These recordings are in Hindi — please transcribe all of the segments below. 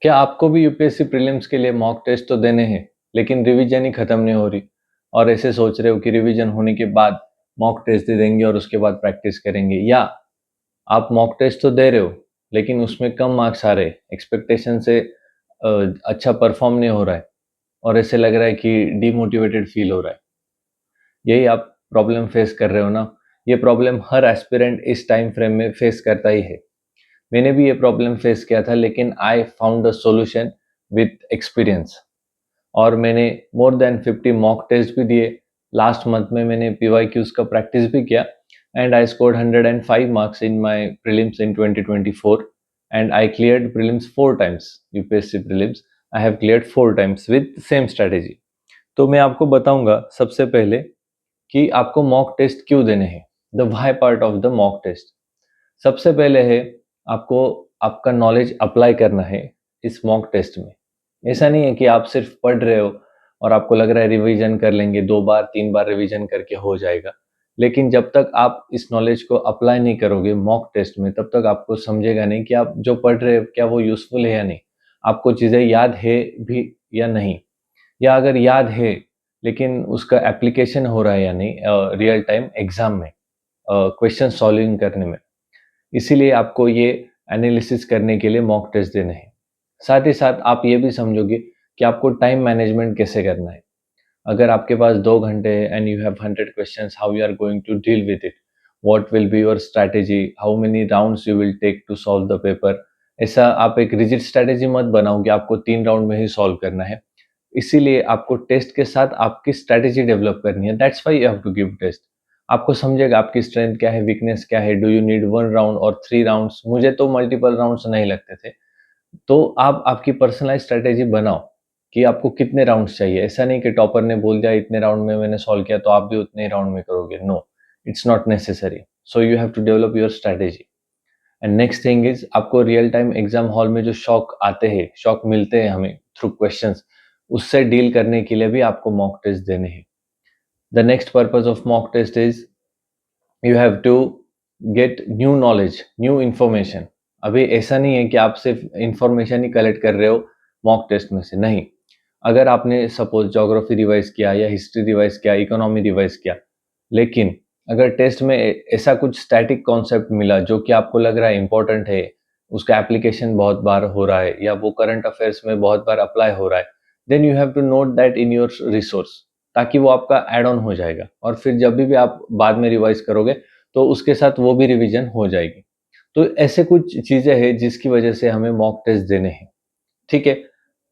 क्या आपको भी यूपीएससी प्रीलिम्स के लिए मॉक टेस्ट तो देने हैं, लेकिन रिवीजन ही खत्म नहीं हो रही और ऐसे सोच रहे हो कि रिवीजन होने के बाद मॉक टेस्ट दे देंगे और उसके बाद प्रैक्टिस करेंगे, या आप मॉक टेस्ट तो दे रहे हो लेकिन उसमें कम मार्क्स आ रहे, एक्सपेक्टेशन से अच्छा परफॉर्म नहीं हो रहा है और ऐसे लग रहा है कि डीमोटिवेटेड फील हो रहा है। यही आप प्रॉब्लम फेस कर रहे हो ना? ये प्रॉब्लम हर एस्पिरेंट इस टाइम फ्रेम में फेस करता ही है। मैंने भी ये प्रॉब्लम फेस किया था, लेकिन I found a solution with experience और मैंने मोर देन 50 मॉक टेस्ट भी दिए। लास्ट मंथ में मैंने पीवाईक्यूज का प्रैक्टिस भी किया and I scored 105 marks in my prelims in 2024 and I cleared prelims 4 times. UPSC prelims I have cleared 4 times with same strategy. तो मैं आपको बताऊंगा सबसे पहले कि आपको मॉक टेस्ट क्यों देने हैं, the why part of the mock test. सबसे पहले है, आपको आपका नॉलेज अप्लाई करना है इस मॉक टेस्ट में। ऐसा नहीं है कि आप सिर्फ पढ़ रहे हो और आपको लग रहा है रिवीजन कर लेंगे, 2 बार 3 बार रिवीजन करके हो जाएगा, लेकिन जब तक आप इस नॉलेज को अप्लाई नहीं करोगे मॉक टेस्ट में तब तक आपको समझेगा नहीं कि आप जो पढ़ रहे हो क्या वो यूजफुल है या नहीं, आपको चीज़ें याद है भी या नहीं, या अगर याद है लेकिन उसका एप्लीकेशन हो रहा है या नहीं रियल टाइम एग्जाम में क्वेश्चन सॉल्विंग करने में। इसीलिए आपको ये एनालिसिस करने के लिए मॉक टेस्ट देने हैं। साथ ही साथ आप ये भी समझोगे कि आपको टाइम मैनेजमेंट कैसे करना है। अगर आपके पास 2 घंटे है and you have 100 questions, how you are going to deal with it, what will be your strategy, how many rounds you will take to solve the paper. ऐसा आप एक रिजिड स्ट्रैटेजी मत बनाओ कि आपको 3 राउंड में ही सॉल्व करना है। इसीलिए आपको टेस्ट के साथ आपकी स्ट्रैटेजी डेवलप करनी है। That's why you have to give test. आपको समझेगा आपकी स्ट्रेंथ क्या है, वीकनेस क्या है, डू यू नीड 1 राउंड और 3 राउंड्स। मुझे तो मल्टीपल राउंड्स नहीं लगते थे। तो आप आपकी पर्सनलाइज स्ट्रैटेजी बनाओ कि आपको कितने राउंड्स चाहिए। ऐसा नहीं कि टॉपर ने बोल दिया इतने राउंड में मैंने सॉल्व किया तो आप भी उतने ही राउंड में करोगे। No, it's not necessary. So you have to develop your strategy. And next thing is, आपको रियल टाइम एग्जाम हॉल में जो शॉक आते हैं, शॉक मिलते हैं हमें थ्रू क्वेश्चंस, उससे डील करने के लिए भी आपको मॉक टेस्ट देने हैं। The next purpose of mock test is you have to get new knowledge, new information. अभी ऐसा नहीं है कि आप सिर्फ इंफॉर्मेशन ही कलेक्ट कर रहे हो मॉक टेस्ट में से, नहीं। अगर आपने सपोज ज्योग्राफी रिवाइज किया या हिस्ट्री रिवाइज किया, इकोनॉमी रिवाइज किया, लेकिन अगर टेस्ट में ऐसा कुछ स्टैटिक कॉन्सेप्ट मिला जो कि आपको लग रहा है इंपॉर्टेंट है, उसका एप्लीकेशन बहुत बार हो रहा है या वो करंट अफेयर्स में बहुत बार अप्लाई हो रहा है, then you have to note that in your resource, ताकि वो आपका एड ऑन हो जाएगा और फिर जब भी आप बाद में रिवाइज करोगे तो उसके साथ वो भी रिवीजन हो जाएगी। तो ऐसे कुछ चीजें हैं जिसकी वजह से हमें मॉक टेस्ट देने हैं। ठीक है,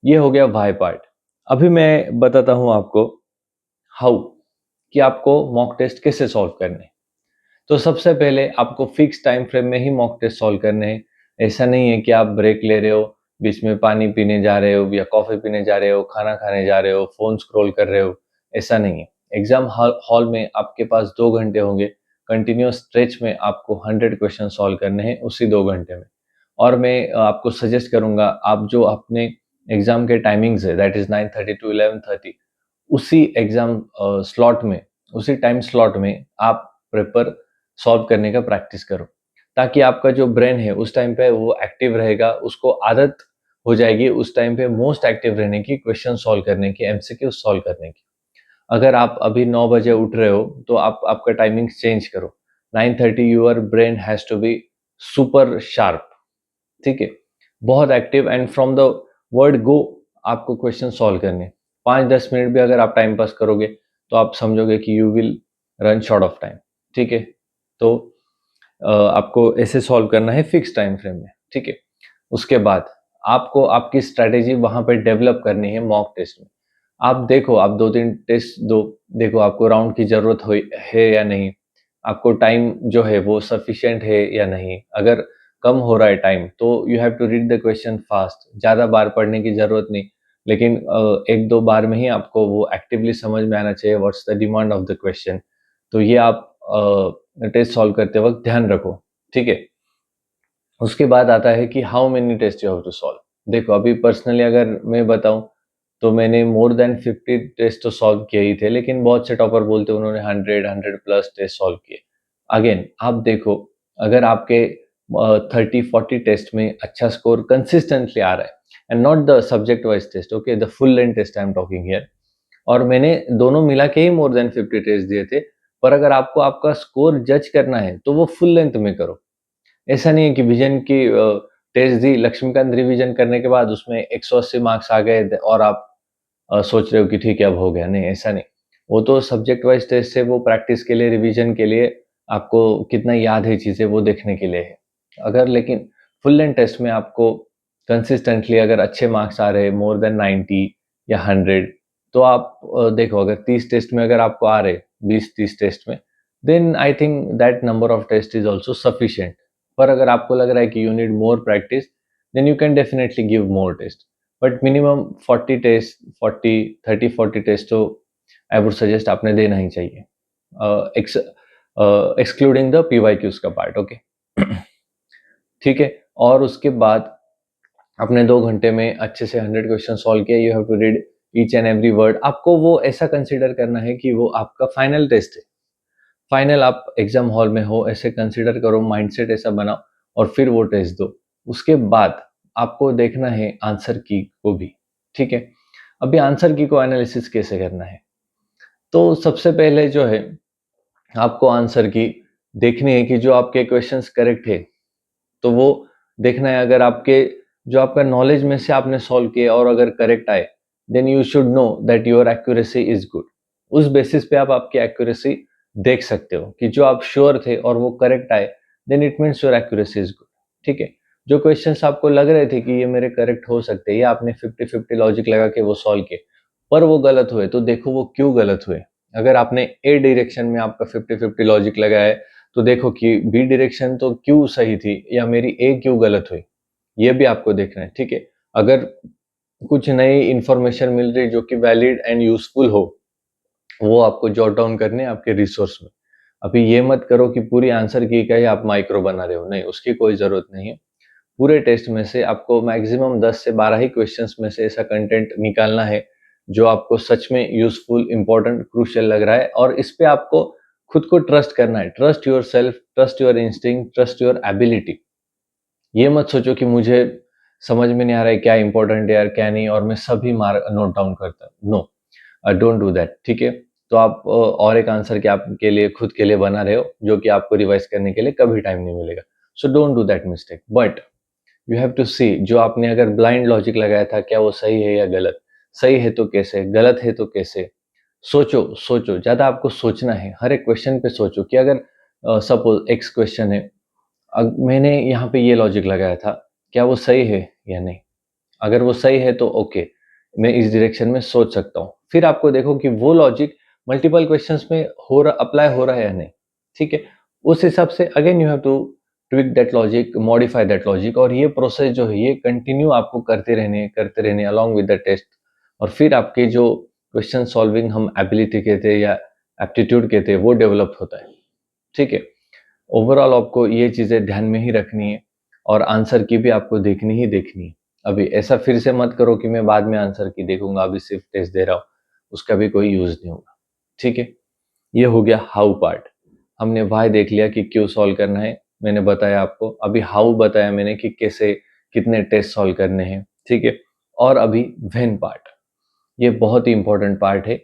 ये हो गया वाई पार्ट। अभी मैं बताता हूं आपको हाउ, कि आपको मॉक टेस्ट कैसे सॉल्व करने हैं। तो सबसे पहले आपको फिक्स टाइम फ्रेम में ही मॉक टेस्ट सॉल्व करने हैं। ऐसा नहीं है कि आप ब्रेक ले रहे हो, बीच में पानी पीने जा रहे हो या कॉफी पीने जा रहे हो, खाना खाने जा रहे हो, फोन स्क्रॉल कर रहे हो, ऐसा नहीं है। एग्जाम हॉल में आपके पास 2 घंटे होंगे, कंटिन्यूस स्ट्रेच में आपको 100 क्वेश्चन सॉल्व करने हैं उसी 2 घंटे में। और मैं आपको सजेस्ट करूंगा, आप जो अपने एग्जाम के टाइमिंग्स है दैट इज 9:30 टू 11:30, उसी एग्जाम स्लॉट में, उसी टाइम स्लॉट में आप पेपर सॉल्व करने का प्रैक्टिस करो, ताकि आपका जो ब्रेन है उस टाइम पे वो एक्टिव रहेगा, उसको आदत हो जाएगी उस टाइम पे मोस्ट एक्टिव रहने की, क्वेश्चन सॉल्व करने की, एमसीक्यू सॉल्व करने की। अगर आप अभी 9 बजे उठ रहे हो तो आप आपका टाइमिंग चेंज करो। 9:30 your brain has to be super sharp. ठीक है, बहुत active and from the word go आपको क्वेश्चन सॉल्व करने। 5-10 मिनट भी अगर आप टाइम पास करोगे तो आप समझोगे कि you will run short of time. ठीक है, तो आपको ऐसे सॉल्व करना है फिक्स टाइम फ्रेम में। ठीक है, उसके बाद आपको आपकी स्ट्रैटेजी वहां पे डेवलप करनी है मॉक टेस्ट में। आप देखो, आप 2-3 टेस्ट दो, देखो आपको राउंड की जरूरत है या नहीं, आपको टाइम जो है वो सफिशिएंट है या नहीं। अगर कम हो रहा है टाइम तो you have to read the question fast, ज़्यादा बार पढ़ने की ज़रूरत नहीं, लेकिन 1-2 बार में ही आपको वो एक्टिवली समझ में आना चाहिए what's the demand of the question. तो ये आप टेस्ट सॉल्व करते वक्त ध्यान रखो। ठीक है, उसके बाद आता है कि how many test you have to solve. देखो, अभी पर्सनली अगर मैं बताऊं तो मैंने मोर देन 50 टेस्ट तो सॉल्व किए ही थे, लेकिन बहुत से टॉपर बोलते हैं उन्होंने 100 प्लस टेस्ट सॉल्व किए। अगेन आप देखो, अगर आपके 30-40 टेस्ट में अच्छा स्कोर कंसिस्टेंटली आ रहा है, and not the subject wise test, okay, the full length test I am talking here. और मैंने दोनों मिला के ही मोर देन 50 टेस्ट दिए थे, पर अगर आपको आपका स्कोर जज करना है तो वो फुल लेंथ में करो। ऐसा नहीं है कि विजन की टेस्ट दी, लक्ष्मीकांत रिवीजन करने के बाद उसमें 180 मार्क्स आ गए और आप सोच रहे हो कि ठीक है अब हो गया, नहीं ऐसा नहीं। वो तो सब्जेक्ट वाइज टेस्ट है, वो प्रैक्टिस के लिए, रिवीजन के लिए, आपको कितना याद है चीज़ें वो देखने के लिए है। अगर लेकिन फुल लेंथ टेस्ट में आपको कंसिस्टेंटली अगर अच्छे मार्क्स आ रहे हैं मोर देन 90 या 100, तो आप देखो अगर 30 टेस्ट में अगर आपको आ रहे 20-30 टेस्ट में, then I think that number of test is also sufficient. पर अगर आपको लग रहा है कि you need more practice, then you can definitely give more test, but minimum 40 test, 30-40 test तो आई वुड सजेस्ट आपने देना ही चाहिए, एक्सक्लूडिंग द पीवाईक्यूज का पार्ट, ओके। ठीक है, और उसके बाद आपने 2 घंटे में अच्छे से 100 क्वेश्चन सॉल्व किया, you have to read each and every word. आपको वो ऐसा कंसिडर करना है कि वो आपका फाइनल टेस्ट है, फाइनल आप एग्जाम हॉल में हो ऐसे कंसिडर करो, माइंडसेट ऐसा बनाओ और फिर वो टेस्ट दो। उसके बाद आपको देखना है आंसर की को भी, ठीक है। अभी आंसर की को एनालिसिस कैसे करना है, तो सबसे पहले जो है आपको आंसर की देखनी है कि जो आपके क्वेश्चंस करेक्ट है, तो वो देखना है। अगर आपके जो आपका नॉलेज में से आपने सॉल्व किया और अगर करेक्ट आए, then you should know that your accuracy is good. उस बेसिस पे आप आपकी एक्यूरेसी देख सकते हो कि जो आप श्योर थे और वो करेक्ट आए, then it means your accuracy is good, ठीक है। जो क्वेश्चंस आपको लग रहे थे कि ये मेरे करेक्ट हो सकते हैं, या आपने 50-50 लॉजिक लगा के वो सॉल्व किए पर वो गलत हुए, तो देखो वो क्यों गलत हुए। अगर आपने ए डायरेक्शन में आपका 50-50 लॉजिक लगाया है, तो देखो कि बी डायरेक्शन तो क्यों सही थी या मेरी ए क्यों गलत हुई, ये भी आपको देखना है, ठीक है। अगर कुछ नई इंफॉर्मेशन मिल रही जो कि वैलिड एंड यूजफुल हो, वो आपको जॉट डाउन करने हैं आपके रिसोर्स में। अभी ये मत करो कि पूरी आंसर की का ही आप माइक्रो बना रहे हो, नहीं, उसकी कोई जरूरत नहीं है। पूरे टेस्ट में से आपको मैक्सिमम 10 से 12 ही क्वेश्चंस में से ऐसा कंटेंट निकालना है जो आपको सच में यूजफुल, इंपॉर्टेंट, क्रूशियल लग रहा है, और इस पे आपको खुद को ट्रस्ट करना है। Trust your self, trust your instinct, trust your ability. ये मत सोचो कि मुझे समझ में नहीं आ रहा है क्या इंपॉर्टेंट है यार क्या नहीं, और मैं सभी मार्क नोट डाउन करता हूँ, नो, डोंट डू दैट, ठीक है। तो आप और एक आंसर के आपके लिए खुद के लिए बना रहे हो जो कि आपको रिवाइज करने के लिए कभी टाइम नहीं मिलेगा। So don't do that mistake, but you have to see जो आपने अगर ब्लाइंड लॉजिक लगाया था क्या वो सही है या गलत, सही है तो कैसे, गलत है तो कैसे। सोचो सोचो, ज्यादा आपको सोचना है, हर एक क्वेश्चन पे सोचो कि अगर सपोज एक्स क्वेश्चन है, मैंने यहाँ पे ये लॉजिक लगाया था, क्या वो सही है या नहीं। अगर वो सही है तो ओके, मैं इस डायरेक्शन में सोच सकता हूँ। फिर आपको देखो कि वो लॉजिक मल्टीपल क्वेश्चंस में हो रहा, अप्लाई हो रहा है या नहीं, ठीक है। उस हिसाब से again you have to tweak that logic, modify that logic, और ये प्रोसेस जो है ये कंटिन्यू आपको करते रहने अलॉन्ग विद द टेस्ट। और फिर आपके जो क्वेश्चन सॉल्विंग हम एबिलिटी कहते हैं या एप्टीट्यूड कहते हैं, वो डेवलप होता है, ठीक है। ओवरऑल आपको ये चीज़ें ध्यान में ही रखनी है, और आंसर की भी आपको देखनी ही देखनी है। अभी ऐसा फिर से मत करो कि मैं बाद में आंसर की देखूंगा, अभी सिर्फ टेस्ट दे रहा हूँ, उसका भी कोई यूज नहीं होगा, ठीक है। ये हो गया हाउ पार्ट। हमने व्हाई देख लिया कि क्यों सॉल्व करना है, मैंने बताया आपको। अभी हाउ बताया मैंने कि कैसे, कितने टेस्ट सॉल्व करने हैं, ठीक है। और अभी व्हेन पार्ट, ये बहुत ही इंपॉर्टेंट पार्ट है।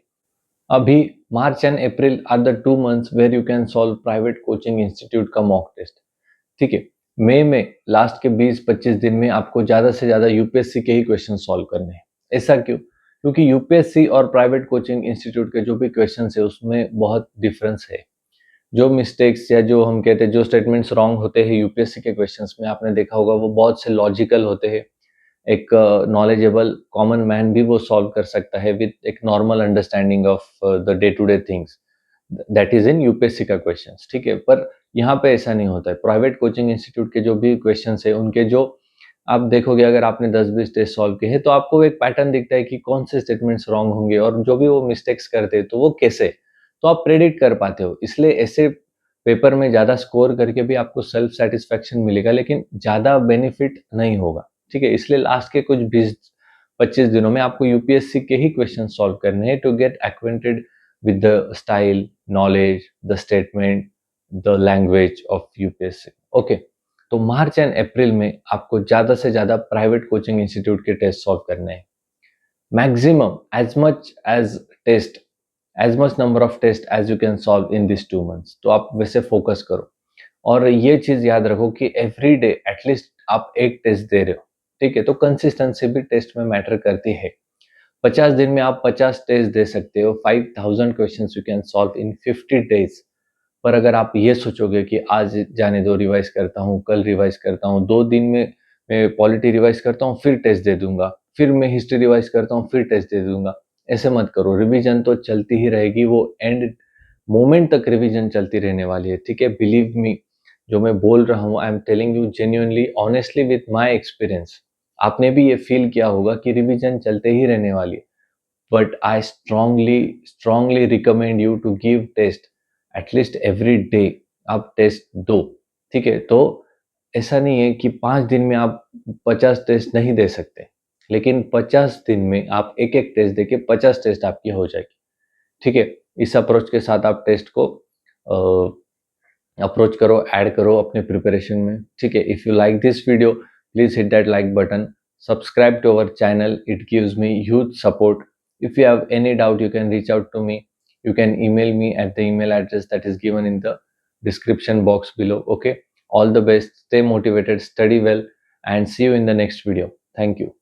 अभी March and April are the 2 months where you can solve private coaching institute का मॉक टेस्ट, ठीक है। मई में लास्ट के 20-25 दिन में आपको ज्यादा से ज्यादा यूपीएससी के ही क्वेश्चन सॉल्व करने हैं। ऐसा क्यों? क्योंकि यूपीएससी और प्राइवेट कोचिंग इंस्टीट्यूट के जो भी क्वेश्चन है उसमें बहुत डिफरेंस है। जो मिस्टेक्स या जो हम कहते हैं जो स्टेटमेंट्स रॉन्ग होते हैं यूपीएससी के क्वेश्चंस में, आपने देखा होगा वो बहुत से लॉजिकल होते हैं। एक नॉलेजेबल कॉमन मैन भी वो सॉल्व कर सकता है विद एक normal understanding of the day to day things, that is in UPSC का क्वेश्चंस, ठीक है। पर यहाँ पे ऐसा नहीं होता है। प्राइवेट कोचिंग इंस्टीट्यूट के जो भी क्वेश्चंस है उनके जो आप देखोगे, अगर आपने 10-20 टेस्ट सॉल्व किए हैं तो आपको एक पैटर्न दिखता है कि कौन से स्टेटमेंट्स रॉन्ग होंगे और जो भी वो मिस्टेक्स करते हैं तो वो कैसे, तो आप प्रेडिक्ट कर पाते हो। इसलिए ऐसे पेपर में ज्यादा स्कोर करके भी आपको सेल्फ सेटिस्फेक्शन मिलेगा, लेकिन ज्यादा बेनिफिट नहीं होगा, ठीक है। इसलिए लास्ट के कुछ 20-25 दिनों में आपको यूपीएससी के ही क्वेश्चन सॉल्व करने हैं to get acquainted with the style, knowledge, the statement, the language of UPSC. Okay. तो मार्च एंड अप्रैल में आपको ज़्यादा से ज़्यादा प्राइवेट कोचिंग इंस्टीट्यूट के टेस्ट सॉल्व करने हैं। Maximum as much number of test as you can solve in this 2 months. तो आप वैसे फोकस करो और ये चीज़ याद रखो कि एवरी डे एटलीस्ट आप एक टेस्ट दे रहे हो, ठीक है? तो कंसिस्टेंसी भी टेस्ट में मैटर करती है। 50 दिन में आप 50 टेस्ट दे सकते हो, 5000 questions you can solve in 50 days. पर अगर आप ये सोचोगे कि आज जाने दो, रिवाइज करता हूँ, कल रिवाइज करता हूँ, 2 दिन में मैं पॉलिटी रिवाइज करता हूँ, फिर टेस्ट दे दूंगा, फिर मैं हिस्ट्री रिवाइज करता हूँ, फिर टेस्ट दे दूंगा, ऐसे मत करो। रिवीजन तो चलती ही रहेगी, वो एंड मोमेंट तक रिवीजन चलती रहने वाली है, ठीक है? बिलीव मी, जो मैं बोल रहा हूँ, I am telling you genuinely, honestly with my experience. आपने भी ये फील किया होगा कि रिवीजन चलते ही रहने वाली है, but I strongly recommend you to give test at least every day। आप टेस्ट दो, ठीक है? तो ऐसा नहीं है कि 5 दिन में आप 50 टेस्ट नहीं दे सकते, लेकिन 50 दिन में आप एक एक टेस्ट देके 50 टेस्ट आपकी हो जाएगी, ठीक है? इस अप्रोच के साथ आप टेस्ट को अप्रोच करो, ऐड करो अपने प्रिपरेशन में, ठीक है? If you like this video, please hit that like button, subscribe to our channel, it gives me huge support। If you have any doubt, you can reach out to me, you can email me at the email address that is given in the description box below, okay? All the best, stay motivated, study well, and see you in the next video. Thank you.